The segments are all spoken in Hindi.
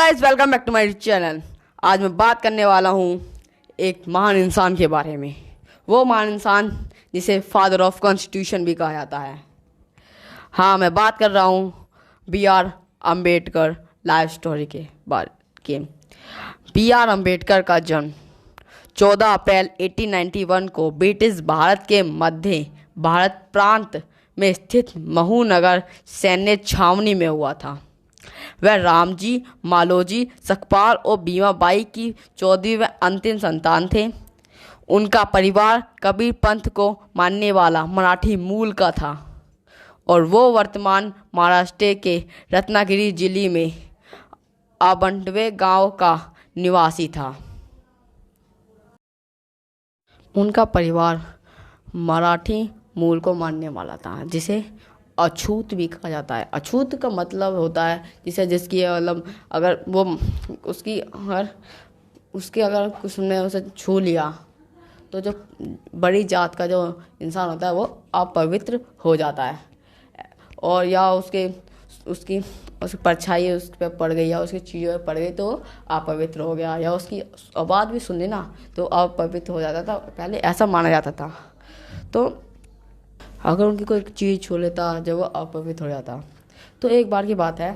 Guys, welcome back to my channel. आज मैं बात करने वाला हूँ एक महान इंसान के बारे में। वो महान इंसान जिसे फादर ऑफ कॉन्स्टिट्यूशन भी कहा जाता है। हाँ, मैं बात कर रहा हूँ B.R. अम्बेडकर लाइफ स्टोरी के बारे के। B.R. अम्बेडकर का जन्म 14 अप्रैल 1891 को ब्रिटिश भारत के मध्य भारत प्रांत में स्थित महू नगर सैन्य छावनी में हुआ था। वह रामजी, मालोजी, सखपाल और बीमाबाई की 14वीं व अंतिम संतान थे। उनका परिवार कबीर पंथ को मानने वाला मराठी मूल का था और वो वर्तमान महाराष्ट्र के रत्नागिरी जिले में आबंटवे गांव का निवासी था। उनका परिवार मराठी मूल को मानने वाला था, जिसे अछूत भी कहा जाता है। अछूत का मतलब होता है जिसकी मतलब अगर वो उसके अगर कुछ ने उसे छू लिया तो जो बड़ी जात का जो इंसान होता है वो अपवित्र हो जाता है, और या उसकी परछाई उस पर पड़ गई या उसकी चीज़ों पर पड़ गई तो अपवित्र हो गया, या उसकी आवाज़ भी सुन ली ना तो अपवित्र हो जाता था। पहले ऐसा माना जाता था। तो अगर उनकी कोई चीज़ छू लेता जब वो अपवित्र हो जाता। तो एक बार की बात है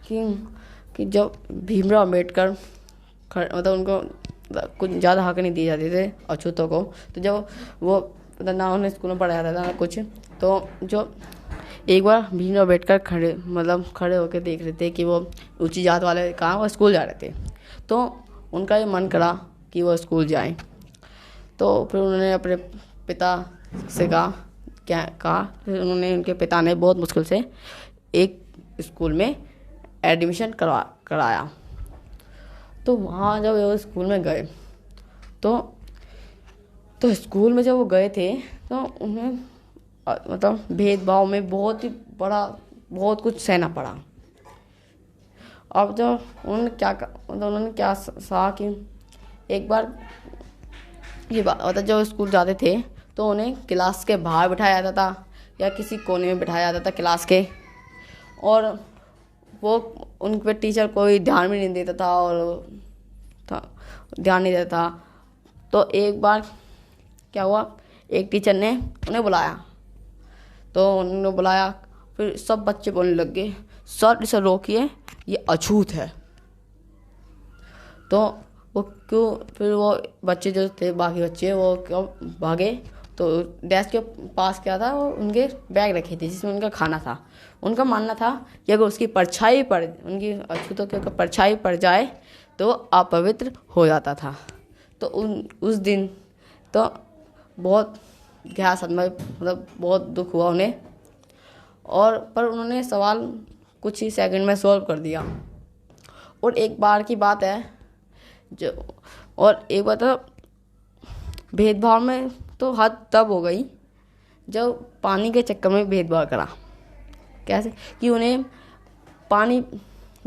कि जब भीमराव अम्बेडकर मतलब उनको कुछ ज़्यादा हक नहीं दिए जाते थे अछूतों को, तो जब वो ना उन्हें स्कूल में पढ़ाया जाता था ना कुछ, तो जो एक बार भीमराव अम्बेडकर खड़े होकर देख रहे थे कि वो ऊंची जात वाले कहाँ वो स्कूल जा रहे थे। तो उनका ये मन करा कि वो स्कूल जाएं। तो फिर उन्होंने अपने पिता से कहा फिर उनके पिता ने बहुत मुश्किल से एक स्कूल में एडमिशन कराया। तो वहाँ जब वो स्कूल में गए तो स्कूल में जब वो गए थे तो उन्हें मतलब भेदभाव में बहुत कुछ सहना पड़ा। अब जब उन्होंने क्या कहा कि एक बार ये बात जब स्कूल जाते थे तो उन्हें क्लास के बाहर बिठाया जाता था या किसी कोने में बिठाया जाता था क्लास के, और वो उन पर टीचर कोई ध्यान भी नहीं देता था ध्यान नहीं देता था। तो एक बार क्या हुआ, एक टीचर ने उन्हें बुलाया। तो उन्होंने बुलाया, फिर सब बच्चे बोलने लग गए, सर इसे रोकिए, ये अछूत है। तो वो क्यों, फिर वो बच्चे जो थे बाकी बच्चे वो क्यों भागे, तो डेस्क के पास क्या था, वो उनके बैग रखे थे जिसमें उनका खाना था। उनका मानना था कि अगर उसकी परछाई उनकी अछूतों की परछाई पड़ जाए तो अपवित्र हो जाता था। तो उस दिन तो बहुत गहरा सदमा, मतलब बहुत दुख हुआ उन्हें, पर उन्होंने सवाल कुछ ही सेकंड में सॉल्व कर दिया। और एक बार की बात है एक बार तो भेदभाव में तो हद तब हो गई जब पानी के चक्कर में भेदभाव करा। कैसे कि उन्हें पानी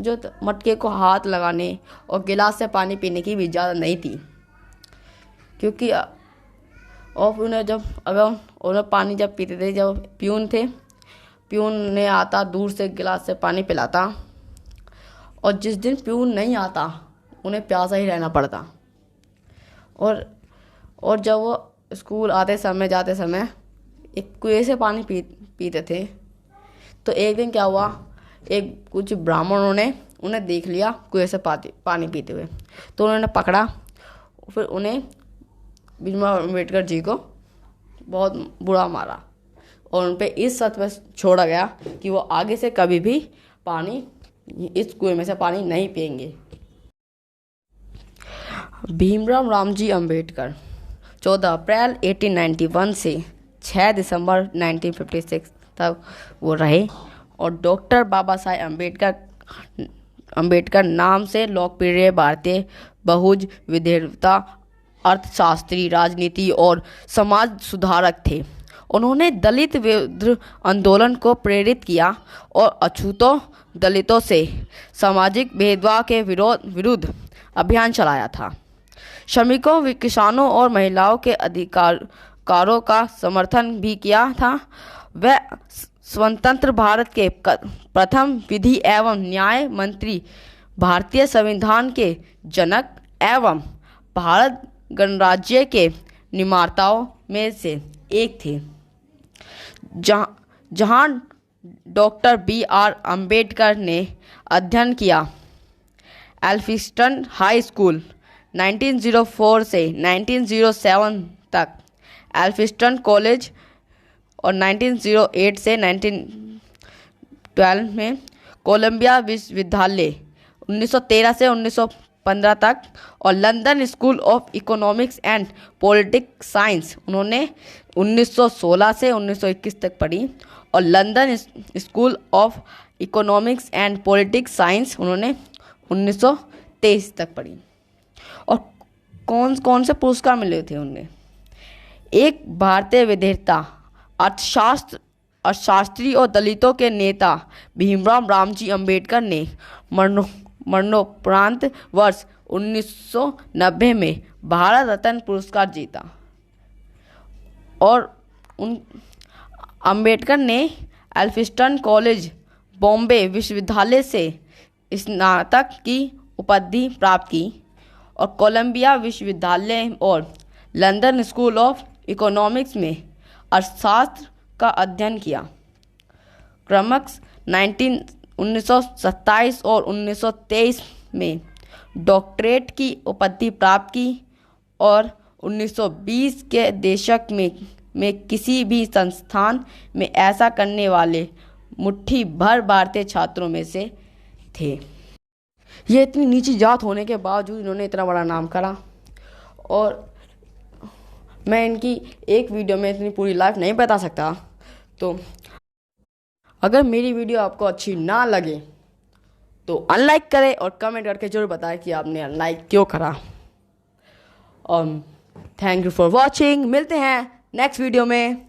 जो मटके को हाथ लगाने और गिलास से पानी पीने की भी इजाज़त नहीं थी, क्योंकि और उन्हें उन्हें पानी जब पीते थे, जब प्यून ने आता दूर से गिलास से पानी पिलाता, और जिस दिन प्यून नहीं आता उन्हें प्यासा ही रहना पड़ता। और जब वो स्कूल जाते समय एक कुएं से पानी पीते थे। तो एक दिन क्या हुआ, कुछ ब्राह्मणों ने उन्हें देख लिया कुएं से पानी पीते हुए। तो उन्होंने पकड़ा, फिर उन्हें भीमराव अम्बेडकर जी को बहुत बुरा मारा और उन पे इस शर्त पर छोड़ा गया कि वो आगे से कभी भी इस कुएं में से पानी नहीं पिएंगे। भीमराव रामजी अम्बेडकर 14 अप्रैल 1891 से 6 दिसंबर 1956 तक वो रहे, और डॉक्टर बाबा साहेब अम्बेडकर नाम से लोकप्रिय भारतीय बहुज विद्वान, अर्थशास्त्री, राजनीति और समाज सुधारक थे। उन्होंने दलित विरोधी आंदोलन को प्रेरित किया और अछूतों दलितों से सामाजिक भेदभाव के विरुद्ध अभियान चलाया था। श्रमिकों, किसानों और महिलाओं के अधिकारों का समर्थन भी किया था। वह स्वतंत्र भारत के प्रथम विधि एवं न्याय मंत्री भारतीय संविधान के जनक एवं भारत गणराज्य के निर्माताओं में से एक थे। जहां डॉक्टर B.R. अम्बेडकर ने अध्ययन किया। एल्फिंस्टन हाई स्कूल 1904 से 1907 तक, एल्फिंस्टन कॉलेज और 1908 से 1912 में, कोलंबिया विश्वविद्यालय 1913 से 1915 तक, और London school of economics and politics science उन्होंने 1916 से 1921 तक पढ़ी, और London school of economics and politics science उन्होंने 1923 तक पढ़ी। और कौन कौन से पुरस्कार मिले थे उन्हें? एक भारतीय विधेयता, अर्थशास्त्री और दलितों के नेता भीमराव रामजी अम्बेडकर ने मरणोपरांत वर्ष 1990 में भारत रत्न पुरस्कार जीता। और अम्बेडकर ने एल्फिंस्टन कॉलेज, बॉम्बे विश्वविद्यालय से स्नातक की उपाधि प्राप्त की, और कोलंबिया विश्वविद्यालय और लंदन स्कूल ऑफ इकोनॉमिक्स में अर्थशास्त्र का अध्ययन किया। क्रमश 1927 और 1923 में डॉक्टरेट की उपाधि प्राप्त की, और 1920 के दशक में किसी भी संस्थान में ऐसा करने वाले मुट्ठी भर भारतीय छात्रों में से थे। ये इतनी नीची जात होने के बावजूद इन्होंने इतना बड़ा नाम करा, और मैं इनकी एक वीडियो में इतनी पूरी लाइफ नहीं बता सकता। तो अगर मेरी वीडियो आपको अच्छी ना लगे तो अनलाइक करें और कमेंट करके जरूर बताएं कि आपने अनलाइक क्यों करा। और थैंक यू फॉर वॉचिंग। मिलते हैं नेक्स्ट वीडियो में।